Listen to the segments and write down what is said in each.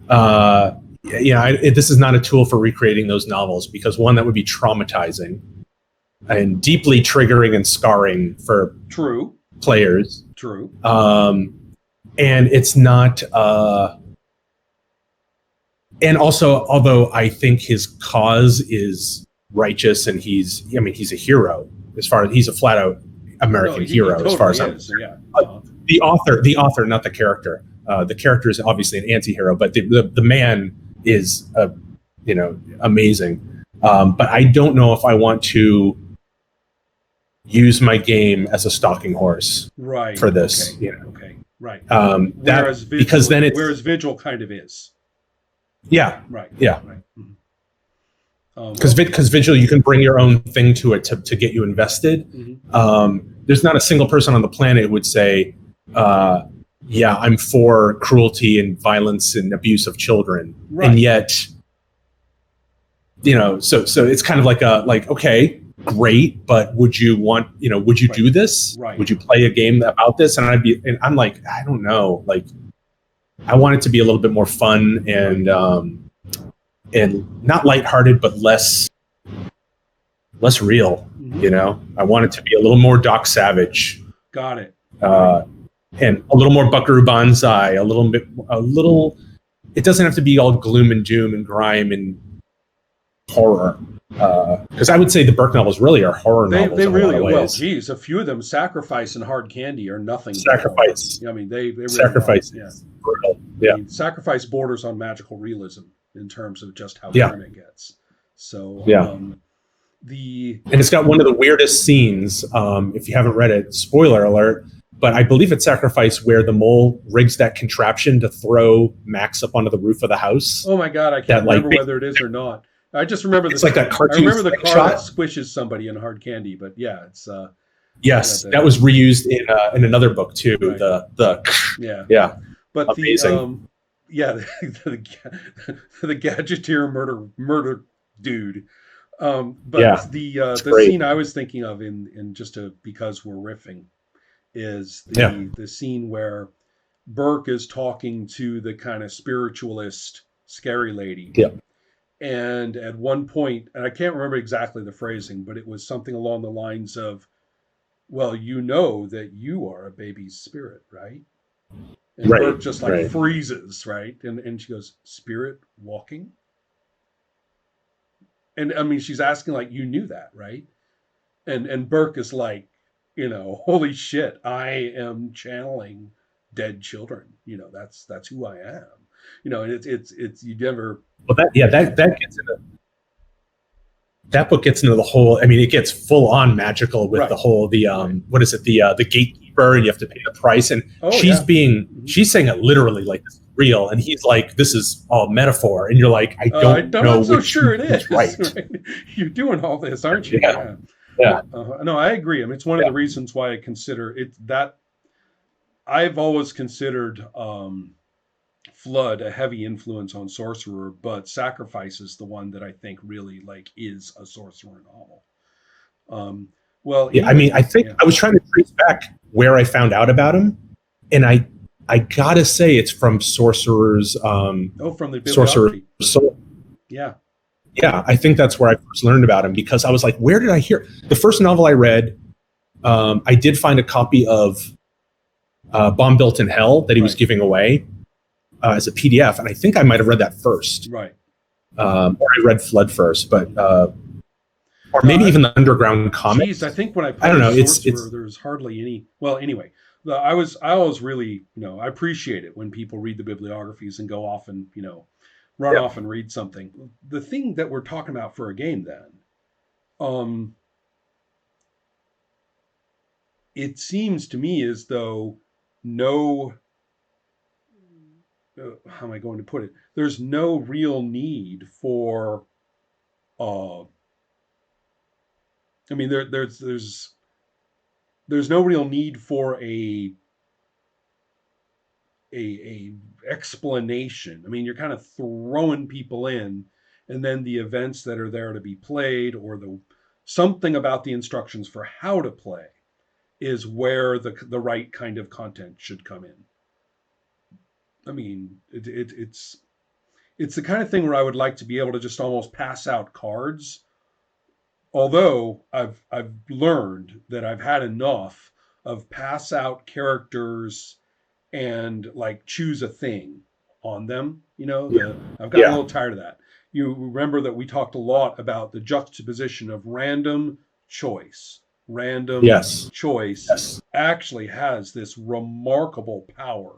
This is not a tool for recreating those novels because one, that would be traumatizing and deeply triggering and scarring for players. True. And it's not. And also, although I think his cause is righteous and he's a hero as far as he's a flat out American hero totally as far as the author, not the character. The character is obviously an anti-hero, but the man is amazing. But I don't know if I want to use my game as a stalking horse for this. Right. Whereas Vigil kind of is. Yeah. Right. Yeah. Right. Because Vigil, you can bring your own thing to it to get you invested. Mm-hmm. There's not a single person on the planet who would say, I'm for cruelty and violence and abuse of children. Right. And yet, so it's kind of like, okay, great, but would you do this? Right. Would you play a game about this? And I'm like, I don't know. Like, I want it to be a little bit more fun and not lighthearted, but less real. Mm-hmm. I want it to be a little more Doc Savage. Got it. And a little more Buckaroo Banzai. A little. It doesn't have to be all gloom and doom and grime and horror. Because I would say the Burke novels really are horror novels. They really are. Well, ways. Geez, a few of them, Sacrifice and Hard Candy, are nothing. Sacrifice. I mean, they really Sacrifice. Are. Yeah. I mean, Sacrifice borders on magical realism in terms of just how grim it gets. So and it's got one of the weirdest scenes. If you haven't read it, spoiler alert. But I believe it's Sacrifice where the mole rigs that contraption to throw Max up onto the roof of the house. Oh my God, I can't remember whether it is or not. I just remember it's like that cartoon. I remember the car that squishes somebody in Hard Candy, but yeah, it's yes, that was reused in another book too. Right. But amazing. The Gadgeteer murder dude. But the scene I was thinking of in because we're riffing is the scene where Burke is talking to the kind of spiritualist scary lady. Yeah. And at one point, and I can't remember exactly the phrasing, but it was something along the lines of, well, you know that you are a baby's spirit, right? And Burke just freezes, right? And she goes, spirit walking? And I mean, she's asking like, you knew that, right? And Burke is like, holy shit, I am channeling dead children. That's who I am. And it's you never. Well, that gets into that book gets into the whole. I mean, it gets full on magical with the whole what is it, the gatekeeper, and you have to pay the price, and she's saying it literally like this is real, and he's like, this is all metaphor, and you're like, I don't know. I'm not so sure it is. Right. You're doing all this, aren't you? Yeah. No, I agree. I mean, it's one of the reasons why I consider it that I've always considered Flood a heavy influence on Sorcerer, but Sacrifice is the one that I think really is a Sorcerer novel. I mean, I think I was trying to trace back where I found out about him, and I gotta say it's from Sorcerer's. From the Sorcerer's Soul. Yeah. Yeah, I think that's where I first learned about him, because I was like, where did I hear? The first novel I read, I did find a copy of Bomb Built in Hell that he was giving away as a PDF, and I think I might have read that first. Right. Or I read Flood first, but or maybe even the Underground comics. Geez, I think when I don't know. Sorcerer, there's hardly any. Well, anyway, I always really, I appreciate it when people read the bibliographies and go off and run off and read something. The thing that we're talking about for a game then, it seems to me as though how am I going to put it? There's no real need for, I mean, there's no real need for a explanation. I mean, you're kind of throwing people in, and then the events that are there to be played, or something about the instructions for how to play, is where the right kind of content should come in. I mean, it's it's the kind of thing where I would like to be able to just almost pass out cards. Although I've learned that I've had enough of pass out characters and like choose a thing on them. I've gotten a little tired of that. You remember that we talked a lot about the juxtaposition of random choice. Random choice actually has this remarkable power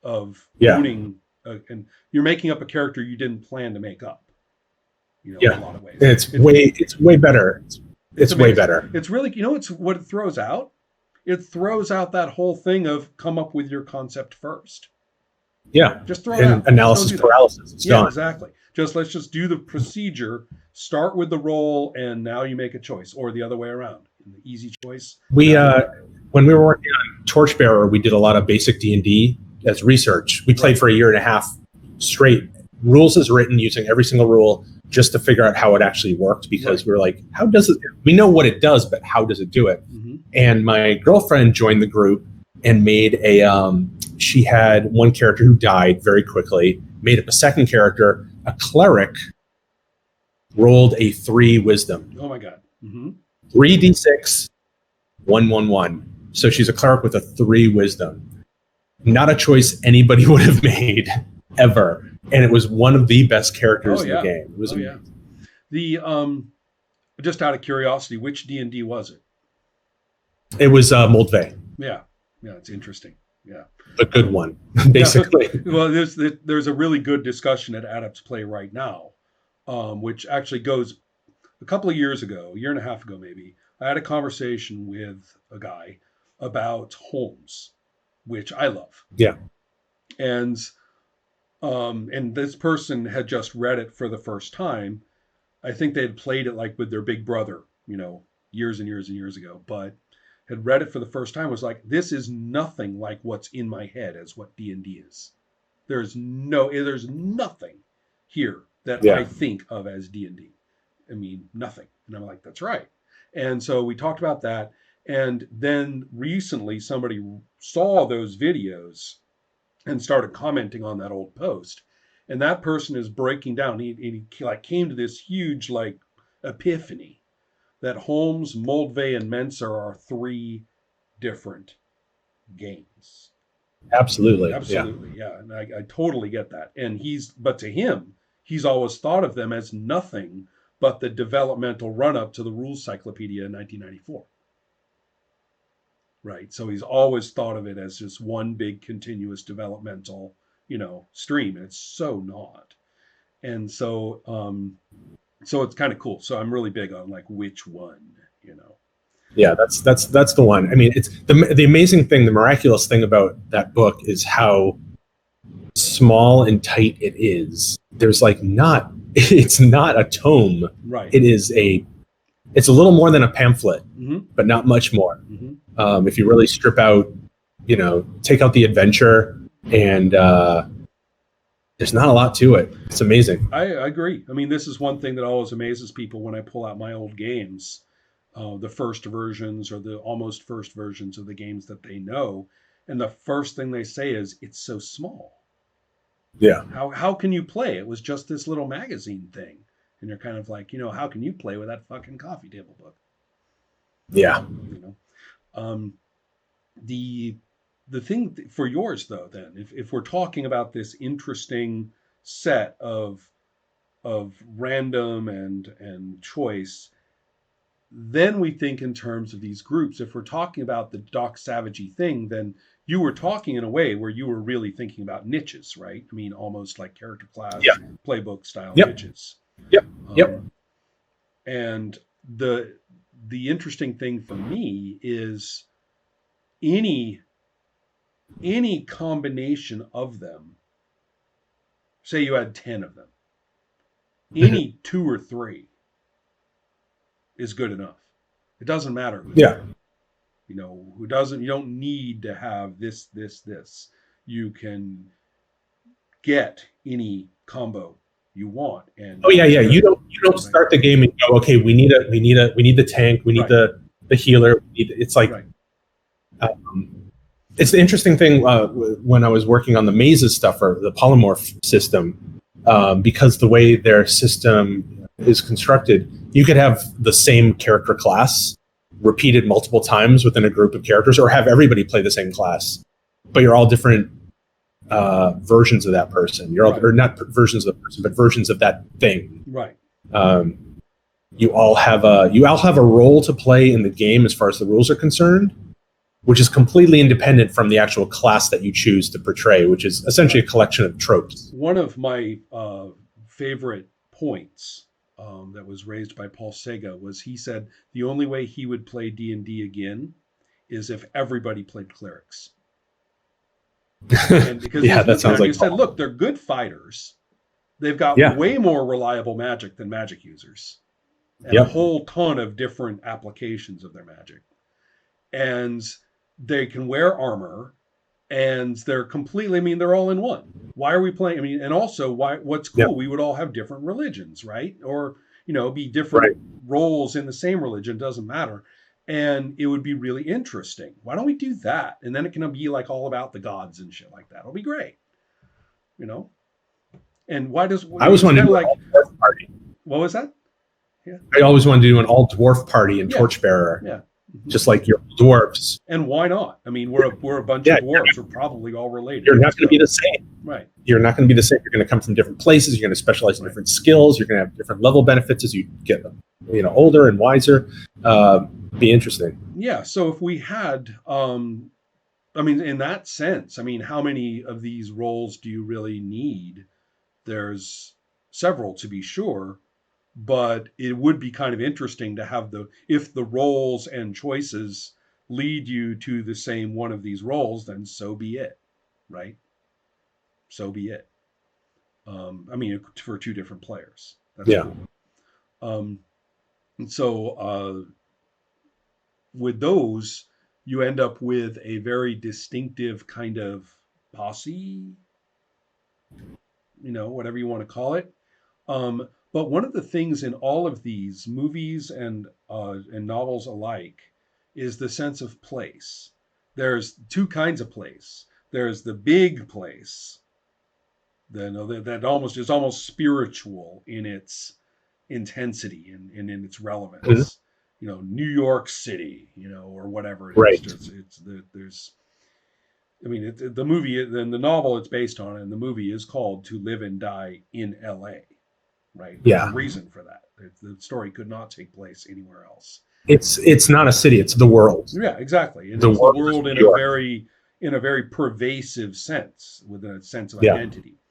of owning, and you're making up a character you didn't plan to make up. In a lot of ways. It's way better. It's way better. It's really, it's what it throws out. It throws out that whole thing of come up with your concept first. Yeah. Just throw it out. Analysis paralysis. It's gone. Exactly. Let's just do the procedure, start with the roll, and now you make a choice, or the other way around. The easy choice. We when we were working on Torchbearer, we did a lot of basic D&D as research. We played for a year and a half straight, rules as written, using every single rule just to figure out how it actually worked, because we were like, how does it, we know what it does, but how does it do it? Mm-hmm. And my girlfriend joined the group and made she had one character who died very quickly, made up a second character, a cleric, rolled a 3 wisdom. Oh my God. Mm-hmm. 3d6, 111. So she's a cleric with a 3 wisdom. Not a choice anybody would have made ever. And it was one of the best characters in the game. It was amazing. The just out of curiosity, which D&D was it? It was Moldvay. Yeah, it's interesting. Yeah, a good one, basically. Well, there's a really good discussion at Adepts Play right now, which actually goes a couple of years ago, a year and a half ago maybe. I had a conversation with a guy about Holmes, which I love. Yeah, and this person had just read it for the first time. I think they had played it like with their big brother, years and years and years ago, but had read it for the first time, was like, this is nothing like what's in my head as what D&D is. There's nothing here that I think of as D&D. I mean, nothing. And I'm like, that's right. And so we talked about that. And then recently somebody saw those videos and started commenting on that old post. And that person is breaking down. He came to this huge epiphany that Holmes, Moldvay, and Menser are 3 different games. Absolutely. Yeah. And I totally get that. And but to him, he's always thought of them as nothing but the developmental run-up to the Rules Cyclopedia in 1994. Right. So he's always thought of it as just one big continuous developmental, stream. And it's so not. And so, so it's kind of cool. So I'm really big on which one, Yeah, that's the one. I mean, it's the amazing thing, the miraculous thing about that book is how small and tight it is. There's it's not a tome. Right. It's a little more than a pamphlet, but not much more. Mm-hmm. If you really strip out, take out the adventure, and there's not a lot to it. It's amazing. I agree. I mean, this is one thing that always amazes people when I pull out my old games, the first versions or the almost first versions of the games that they know. And the first thing they say is, it's so small. Yeah. How can you play? It was just this little magazine thing. And you're kind of like, how can you play with that fucking coffee table book? Yeah. The thing for yours, though, then, if we're talking about this interesting set of random and choice, then we think in terms of these groups. If we're talking about the Doc Savagey thing, then you were talking in a way where you were really thinking about niches, right? I mean, almost like character class, playbook style niches. Yep. And the interesting thing for me is any combination of them, say you had 10 of them, any 2 or 3 is good enough. It doesn't matter who. You don't need to have this. You can get any combo you want. And you don't start the game and go, okay, we need the tank, we need the healer. It's like it's the interesting thing when I was working on the mazes stuff or the polymorph system. because the way their system is constructed, you could have the same character class repeated multiple times within a group of characters, or have everybody play the same class, but you're all different versions of that person. You're all, or not versions of the person, but versions of that thing. Right. You all have a role to play in the game as far as the rules are concerned, which is completely independent from the actual class that you choose to portray, which is essentially a collection of tropes. One of my favorite points that was raised by Paul Sega was, he said the only way he would play D&D again is if everybody played clerics. And because that sounds like he said, look, they're good fighters. They've got way more reliable magic than magic users, and a whole ton of different applications of their magic. And they can wear armor, and they're completely, I mean, they're all in one. Why are we playing? I mean, and also what's cool, we would all have different religions, right? Or, be different roles in the same religion, doesn't matter. And it would be really interesting. Why don't we do that? And then it can be like all about the gods and shit like that. It'll be great. And why does I always wanted to do an all-dwarf party? What was that? Yeah. I always wanted to do an all-dwarf party in Torchbearer. Yeah. Just like your dwarves. And why not? I mean, we're a bunch of dwarves. We're probably all related. You're not going to be the same. Right. You're not going to be the same. You're going to come from different places. You're going to specialize in different skills. You're going to have different level benefits as you get, older and wiser. Be interesting. Yeah. So if we had, in that sense, how many of these roles do you really need? There's several, to be sure. But it would be kind of interesting to have if the roles and choices lead you to the same one of these roles, then so be it, right? So be it. For two different players. That's cool. And so with those, you end up with a very distinctive kind of posse, whatever you want to call it. But one of the things in all of these movies and novels alike is the sense of place. There's two kinds of place. There's the big place, that is almost spiritual in its intensity and in its relevance. Mm-hmm. New York City, or whatever it is. The movie, then the novel it's based on, and the movie is called To Live and Die in L.A. Right. There's a reason for that. The story could not take place anywhere else. It's not a city. It's the world. Yeah, exactly. And the world in a very pervasive sense, with a sense of identity.